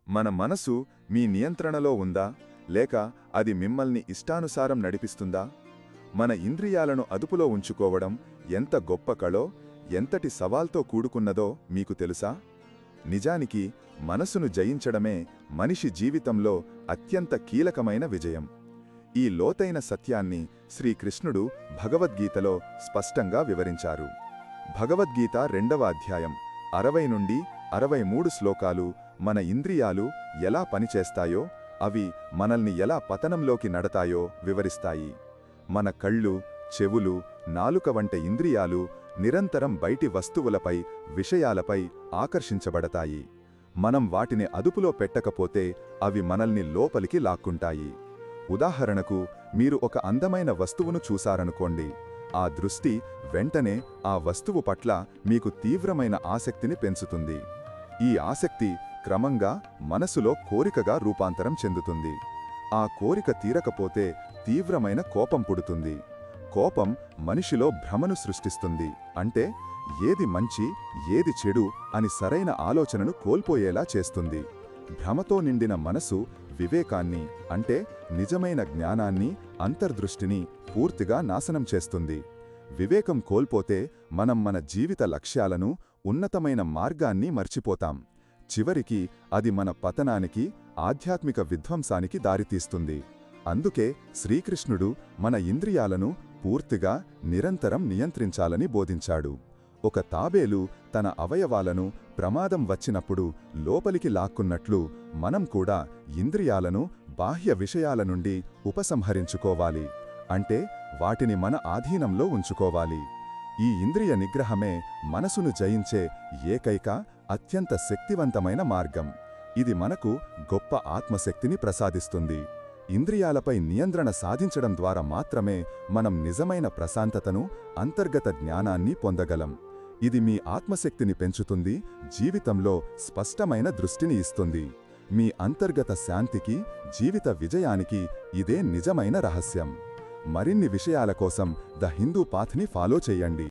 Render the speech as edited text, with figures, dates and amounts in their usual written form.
మన మనసు మీ నియంత్రణలో ఉందా లేక అది మిమ్మల్ని ఇష్టానుసారం నడిపిస్తుందా? మన ఇంద్రియాలను అదుపులో ఉంచుకోవడం ఎంత గొప్ప కళో, ఎంతటి సవాల్తో కూడుకున్నదో మీకు తెలుసా? నిజానికి మనసును జయించడమే మనిషి జీవితంలో అత్యంత కీలకమైన విజయం. ఈ లోతైన సత్యాన్ని శ్రీకృష్ణుడు భగవద్గీతలో స్పష్టంగా వివరించారు. భగవద్గీత 2వ అధ్యాయం 60 నుండి 63 శ్లోకాలు మన ఇంద్రియాలు ఎలా పనిచేస్తాయో, అవి మనల్ని ఎలా పతనంలోకి నడతాయో వివరిస్తాయి. మన కళ్ళు, చెవులు, నాలుక వంటి ఇంద్రియాలు నిరంతరం బయటి వస్తువులపై, విషయాలపై ఆకర్షించబడతాయి. మనం వాటిని అదుపులో పెట్టకపోతే అవి మనల్ని లోపలికి లాక్కుంటాయి. ఉదాహరణకు, మీరు ఒక అందమైన వస్తువును చూశారనుకోండి. ఆ దృష్టి వెంటనే ఆ వస్తువు పట్ల మీకు తీవ్రమైన ఆసక్తిని పెంచుతుంది. ఈ ఆసక్తి క్రమంగా మనసులో కోరికగా రూపాంతరం చెందుతుంది. ఆ కోరిక తీరకపోతే తీవ్రమైన కోపం పుడుతుంది. కోపం మనిషిలో భ్రమను సృష్టిస్తుంది. అంటే ఏది మంచి, ఏది చెడు అని సరైన ఆలోచనను కోల్పోయేలా చేస్తుంది. భ్రమతో నిండిన మనసు వివేకాన్ని, అంటే నిజమైన జ్ఞానాన్ని, అంతర్దృష్టిని పూర్తిగా నాశనం చేస్తుంది. వివేకం కోల్పోతే మనం మన జీవిత లక్ష్యాలను, ఉన్నతమైన మార్గాన్ని మర్చిపోతాం. చివరికి అది మన పతనానికి, ఆధ్యాత్మిక విధ్వంసానికి దారితీస్తుంది. అందుకే శ్రీకృష్ణుడు మన ఇంద్రియాలను పూర్తిగా, నిరంతరం నియంత్రించాలని బోధించాడు. ఒక తాబేలు తన అవయవాలను ప్రమాదం వచ్చినప్పుడు లోపలికి లాక్కున్నట్లు మనం కూడా ఇంద్రియాలను బాహ్య విషయాల నుండి ఉపసంహరించుకోవాలి. అంటే వాటిని మన ఆధీనంలో ఉంచుకోవాలి. ఈ ఇంద్రియ నిగ్రహమే మనసును జయించే ఏకైక, అత్యంత శక్తివంతమైన మార్గం. ఇది మనకు గొప్ప ఆత్మశక్తిని ప్రసాదిస్తుంది. ఇంద్రియాలపై నియంత్రణ సాధించడం ద్వారా మాత్రమే మనం నిజమైన ప్రశాంతతను, అంతర్గత జ్ఞానాన్ని పొందగలం. ఇది మీ ఆత్మశక్తిని పెంచుతుంది, జీవితంలో స్పష్టమైన దృష్టిని ఇస్తుంది. మీ అంతర్గత శాంతికి, జీవిత విజయానికి ఇదే నిజమైన రహస్యం. మరిన్ని విషయాల కోసం ద హిందూ పాత్ని ఫాలో చేయండి.